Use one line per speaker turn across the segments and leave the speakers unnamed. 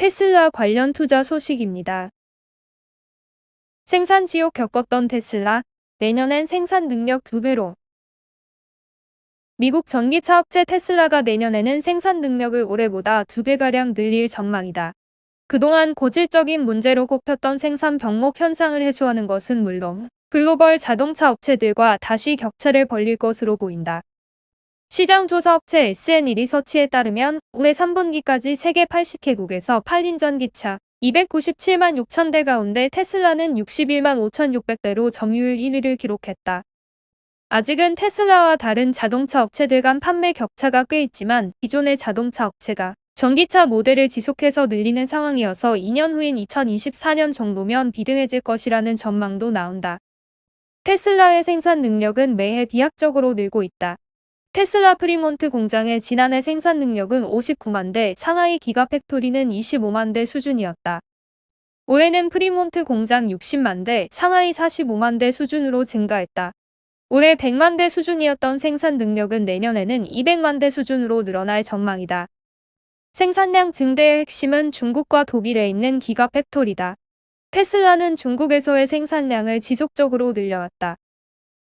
테슬라 관련 투자 소식입니다. 생산 지옥 겪었던 테슬라, 내년엔 생산 능력 2배로. 미국 전기차 업체 테슬라가 내년에는 생산 능력을 올해보다 2배가량 늘릴 전망이다. 그동안 고질적인 문제로 꼽혔던 생산 병목 현상을 해소하는 것은 물론 글로벌 자동차 업체들과 다시 격차를 벌릴 것으로 보인다. 시장조사 업체 SNE 리서치에 따르면 올해 3분기까지 세계 80개국에서 팔린 전기차 297만 6천 대 가운데 테슬라는 61만 5,600대로 점유율 1위를 기록했다. 아직은 테슬라와 다른 자동차 업체들 간 판매 격차가 꽤 있지만 기존의 자동차 업체가 전기차 모델을 지속해서 늘리는 상황이어서 2년 후인 2024년 정도면 비등해질 것이라는 전망도 나온다. 테슬라의 생산 능력은 매해 비약적으로 늘고 있다. 테슬라 프리몬트 공장의 지난해 생산 능력은 59만 대, 상하이 기가팩토리는 25만 대 수준이었다. 올해는 프리몬트 공장 60만 대, 상하이 45만 대 수준으로 증가했다. 올해 100만 대 수준이었던 생산 능력은 내년에는 200만 대 수준으로 늘어날 전망이다. 생산량 증대의 핵심은 중국과 독일에 있는 기가팩토리다. 테슬라는 중국에서의 생산량을 지속적으로 늘려왔다.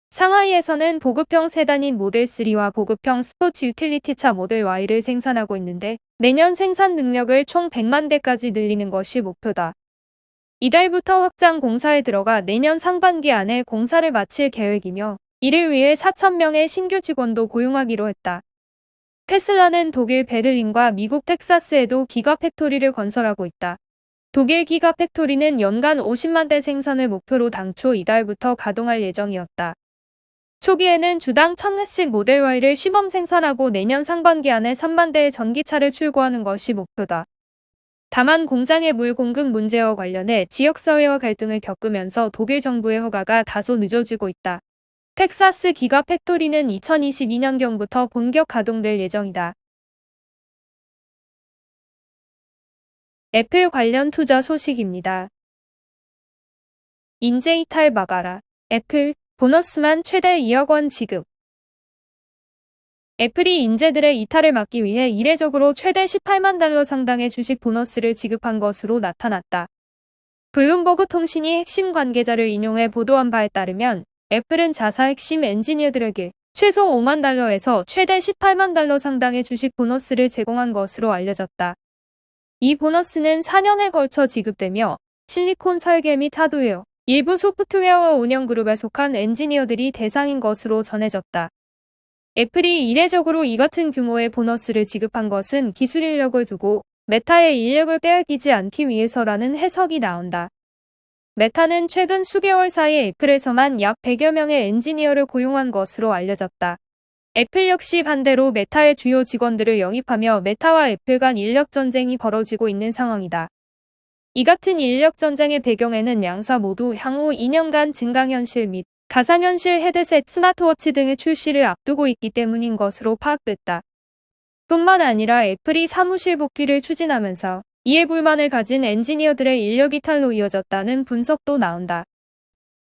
상하이에서는 보급형 세단인 모델 3와 보급형 스포츠 유틸리티차 모델 Y를 생산하고 있는데 내년 생산 능력을 총 100만 대까지 늘리는 것이 목표다. 이달부터 확장 공사에 들어가 내년 상반기 안에 공사를 마칠 계획이며 이를 위해 4,000명의 신규 직원도 고용하기로 했다. 테슬라는 독일 베를린과 미국 텍사스에도 기가팩토리를 건설하고 있다. 독일 기가팩토리는 연간 50만 대 생산을 목표로 당초 이달부터 가동할 예정이었다. 초기에는 주당 1,000대씩 모델 Y를 시범 생산하고 내년 상반기 안에 3만 대의 전기차를 출고하는 것이 목표다. 다만 공장의 물 공급 문제와 관련해 지역사회와 갈등을 겪으면서 독일 정부의 허가가 다소 늦어지고 있다. 텍사스 기가팩토리는 2022년경부터 본격 가동될 예정이다. 애플 관련 투자 소식입니다. 인재 이탈 막아라. 애플, 보너스만 최대 2억 원 지급. 애플이 인재들의 이탈을 막기 위해 이례적으로 최대 18만 달러 상당의 주식 보너스를 지급한 것으로 나타났다. 블룸버그 통신이 핵심 관계자를 인용해 보도한 바에 따르면 애플은 자사 핵심 엔지니어들에게 최소 5만 달러에서 최대 18만 달러 상당의 주식 보너스를 제공한 것으로 알려졌다. 이 보너스는 4년에 걸쳐 지급되며 실리콘 설계 및 하드웨어, 일부 소프트웨어 운영 그룹에 속한 엔지니어들이 대상인 것으로 전해졌다. 애플이 이례적으로 이 같은 규모의 보너스를 지급한 것은 기술 인력을 두고 메타의 인력을 빼앗기지 않기 위해서라는 해석이 나온다. 메타는 최근 수개월 사이 애플에서만 약 100여 명의 엔지니어를 고용한 것으로 알려졌다. 애플 역시 반대로 메타의 주요 직원들을 영입하며 메타와 애플 간 인력 전쟁이 벌어지고 있는 상황이다. 이 같은 인력 전쟁의 배경에는 양사 모두 향후 2년간 증강현실 및 가상현실 헤드셋, 스마트워치 등의 출시를 앞두고 있기 때문인 것으로 파악됐다. 뿐만 아니라 애플이 사무실 복귀를 추진하면서 이에 불만을 가진 엔지니어들의 인력 이탈로 이어졌다는 분석도 나온다.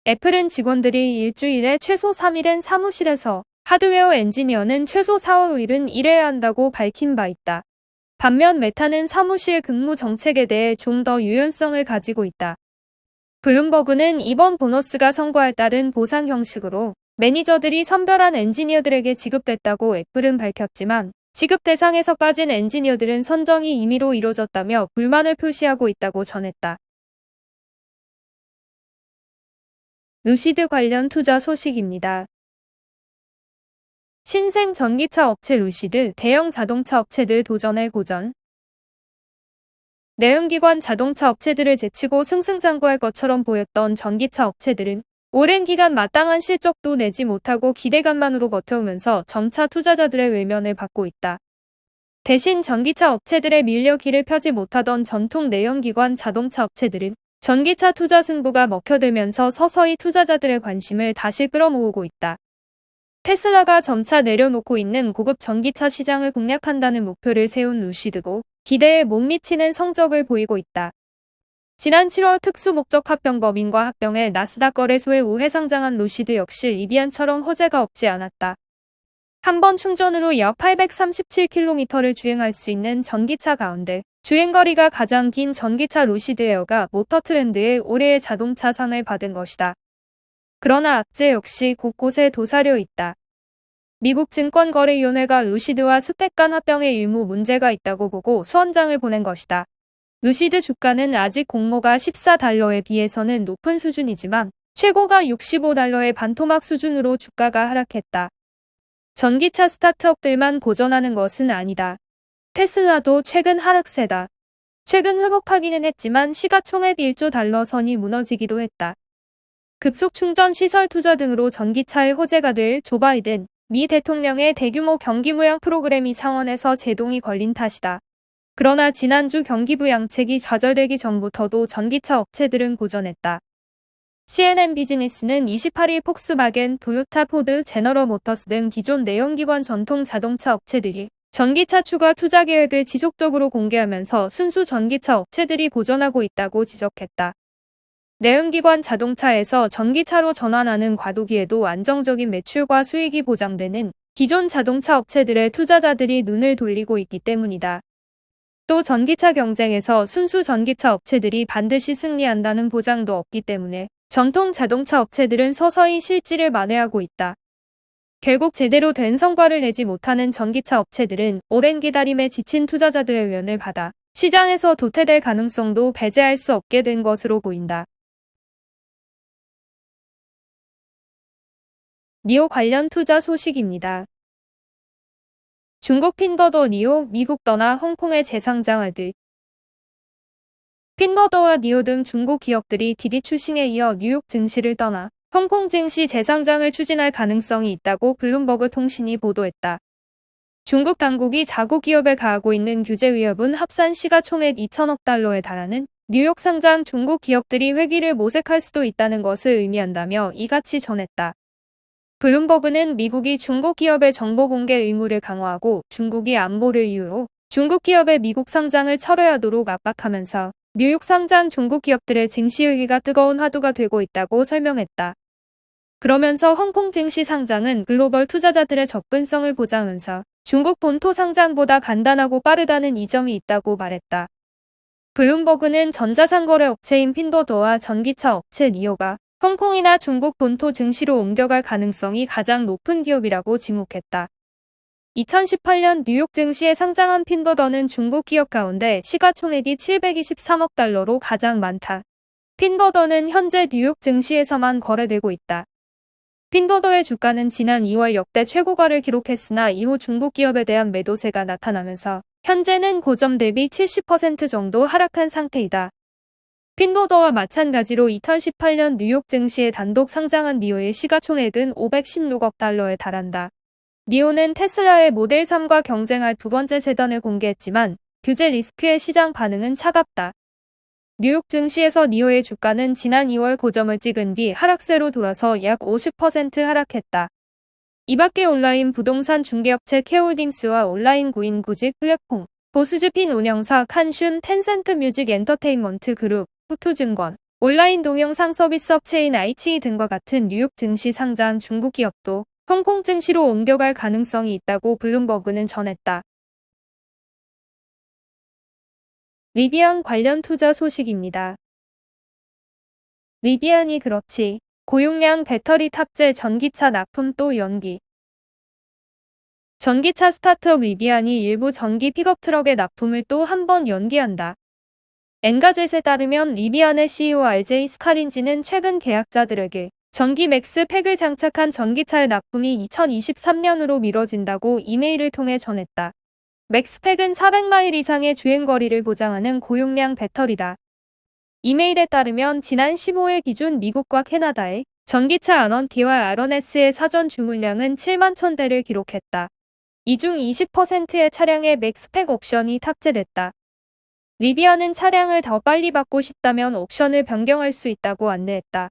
애플은 직원들이 일주일에 최소 3일은 사무실에서, 하드웨어 엔지니어는 최소 4월 5일은 일해야 한다고 밝힌 바 있다. 반면 메타는 사무실 근무 정책에 대해 좀 더 유연성을 가지고 있다. 블룸버그는 이번 보너스가 성과에 따른 보상 형식으로 매니저들이 선별한 엔지니어들에게 지급됐다고 애플은 밝혔지만 지급 대상에서 빠진 엔지니어들은 선정이 임의로 이뤄졌다며 불만을 표시하고 있다고 전했다. 루시드 관련 투자 소식입니다. 신생 전기차 업체 루시드, 대형 자동차 업체들 도전에 고전. 내연기관 자동차 업체들을 제치고 승승장구할 것처럼 보였던 전기차 업체들은 오랜 기간 마땅한 실적도 내지 못하고 기대감만으로 버텨오면서 점차 투자자들의 외면을 받고 있다. 대신 전기차 업체들의 밀려 길을 펴지 못하던 전통 내연기관 자동차 업체들은 전기차 투자 승부가 먹혀들면서 서서히 투자자들의 관심을 다시 끌어모으고 있다. 테슬라가 점차 내려놓고 있는 고급 전기차 시장을 공략한다는 목표를 세운 루시드고 기대에 못 미치는 성적을 보이고 있다. 지난 7월 특수목적 합병법인과 합병해 나스닥 거래소에 우회 상장한 루시드 역시 리비안처럼 호재가 없지 않았다. 한 번 충전으로 약 837km를 주행할 수 있는 전기차 가운데 주행거리가 가장 긴 전기차 루시드 에어가 모터트렌드의 올해의 자동차 상을 받은 것이다. 그러나 악재 역시 곳곳에 도사려 있다. 미국 증권거래위원회가 루시드와 스펙 간 합병에 일부 문제가 있다고 보고 소환장을 보낸 것이다. 루시드 주가는 아직 공모가 14달러에 비해서는 높은 수준이지만 최고가 65달러의 반토막 수준으로 주가가 하락했다. 전기차 스타트업들만 고전하는 것은 아니다. 테슬라도 최근 하락세다. 최근 회복하기는 했지만 시가총액 1조 달러 선이 무너지기도 했다. 급속 충전 시설 투자 등으로 전기차의 호재가 될 조 바이든 미 대통령의 대규모 경기부양 프로그램이 상원에서 제동이 걸린 탓이다. 그러나 지난주 경기부 양책이 좌절되기 전부터도 전기차 업체들은 고전했다. CNN 비즈니스는 28일 폭스바겐, 토요타, 포드, 제너럴 모터스 등 기존 내연기관 전통 자동차 업체들이 전기차 추가 투자 계획을 지속적으로 공개하면서 순수 전기차 업체들이 고전하고 있다고 지적했다. 내연기관 자동차에서 전기차로 전환하는 과도기에도 안정적인 매출과 수익이 보장되는 기존 자동차 업체들의 투자자들이 눈을 돌리고 있기 때문이다. 또 전기차 경쟁에서 순수 전기차 업체들이 반드시 승리한다는 보장도 없기 때문에 전통 자동차 업체들은 서서히 실지를 만회하고 있다. 결국 제대로 된 성과를 내지 못하는 전기차 업체들은 오랜 기다림에 지친 투자자들의 위원을 받아 시장에서 도태될 가능성도 배제할 수 없게 된 것으로 보인다. 니오 관련 투자 소식입니다. 중국 핀버더 니오, 미국 떠나 홍콩에 재상장할 듯. 핀버더와 니오 등 중국 기업들이 디디 출싱에 이어 뉴욕 증시를 떠나 홍콩 증시 재상장을 추진할 가능성이 있다고 블룸버그 통신이 보도했다. 중국 당국이 자국 기업에 가하고 있는 규제 위협은 합산 시가총액 2천억 달러에 달하는 뉴욕 상장 중국 기업들이 회귀를 모색할 수도 있다는 것을 의미한다며 이같이 전했다. 블룸버그는 미국이 중국 기업의 정보 공개 의무를 강화하고 중국이 안보를 이유로 중국 기업의 미국 상장을 철회하도록 압박하면서 뉴욕 상장 중국 기업들의 증시 의기가 뜨거운 화두가 되고 있다고 설명했다. 그러면서 홍콩 증시 상장은 글로벌 투자자들의 접근성을 보장하면서 중국 본토 상장보다 간단하고 빠르다는 이점이 있다고 말했다. 블룸버그는 전자상거래 업체인 핀버더와 전기차 업체 니오가 홍콩이나 중국 본토 증시로 옮겨갈 가능성이 가장 높은 기업이라고 지목했다. 2018년 뉴욕 증시에 상장한 핀버더는 중국 기업 가운데 시가총액이 723억 달러로 가장 많다. 핀버더는 현재 뉴욕 증시에서만 거래되고 있다. 핀버더의 주가는 지난 2월 역대 최고가를 기록했으나 이후 중국 기업에 대한 매도세가 나타나면서 현재는 고점 대비 70% 정도 하락한 상태이다. 핀버더와 마찬가지로 2018년 뉴욕 증시에 단독 상장한 니오의 시가총액은 516억 달러에 달한다. 니오는 테슬라의 모델 3과 경쟁할 두 번째 세단을 공개했지만 규제 리스크의 시장 반응은 차갑다. 뉴욕 증시에서 니오의 주가는 지난 2월 고점을 찍은 뒤 하락세로 돌아서 약 50% 하락했다. 이밖에 온라인 부동산 중개업체 케홀딩스와 온라인 구인 구직 플랫폼, 보스즈핀 운영사 칸슌, 텐센트 뮤직 엔터테인먼트 그룹, 후투증권, 온라인 동영상 서비스 업체인 아이치이 등과 같은 뉴욕 증시 상장 중국 기업도 홍콩 증시로 옮겨갈 가능성이 있다고 블룸버그는 전했다. 리비안 관련 투자 소식입니다. 리비안이 그렇지. 고용량 배터리 탑재 전기차 납품 또 연기. 전기차 스타트업 리비안이 일부 전기 픽업 트럭의 납품을 또 한 번 연기한다. 엔가젯에 따르면 리비안의 CEO RJ 스카린지는 최근 계약자들에게 전기 맥스 팩을 장착한 전기차의 납품이 2023년으로 미뤄진다고 이메일을 통해 전했다. 맥스팩은 400마일 이상의 주행거리를 보장하는 고용량 배터리다. 이메일에 따르면 지난 15일 기준 미국과 캐나다의 전기차 아런티와 아런S의 사전 주문량은 7만 1000대를 기록했다. 이 중 20%의 차량에 맥스팩 옵션이 탑재됐다. 리비안은 차량을 더 빨리 받고 싶다면 옵션을 변경할 수 있다고 안내했다.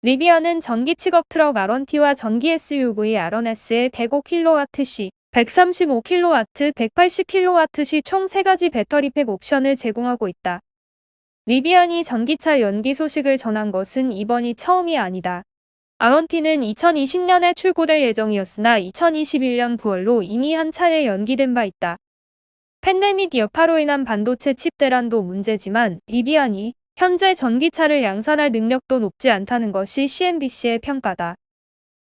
리비안은 전기 픽업 트럭 아런티와 전기 SUV 아런S의 105kW시, 135kW, 180kW시 총 3가지 배터리팩 옵션을 제공하고 있다. 리비안이 전기차 연기 소식을 전한 것은 이번이 처음이 아니다. 아론티는 2020년에 출고될 예정이었으나 2021년 9월로 이미 한 차례 연기된 바 있다. 팬데믹 여파로 인한 반도체 칩 대란도 문제지만 리비안이 현재 전기차를 양산할 능력도 높지 않다는 것이 CNBC의 평가다.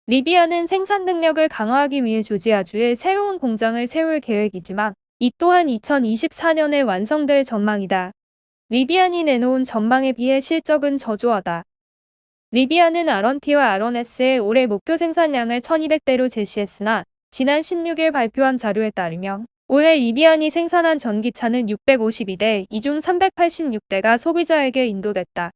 리비안은 생산 능력을 강화하기 위해 조지아주에 새로운 공장을 세울 계획이지만 이 또한 2024년에 완성될 전망이다. 리비안이 내놓은 전망에 비해 실적은 저조하다. 리비안은 아론티와 아론S의 올해 목표 생산량을 1200대로 제시했으나 지난 16일 발표한 자료에 따르면 올해 리비안이 생산한 전기차는 652대, 이 중 386대가 소비자에게 인도됐다.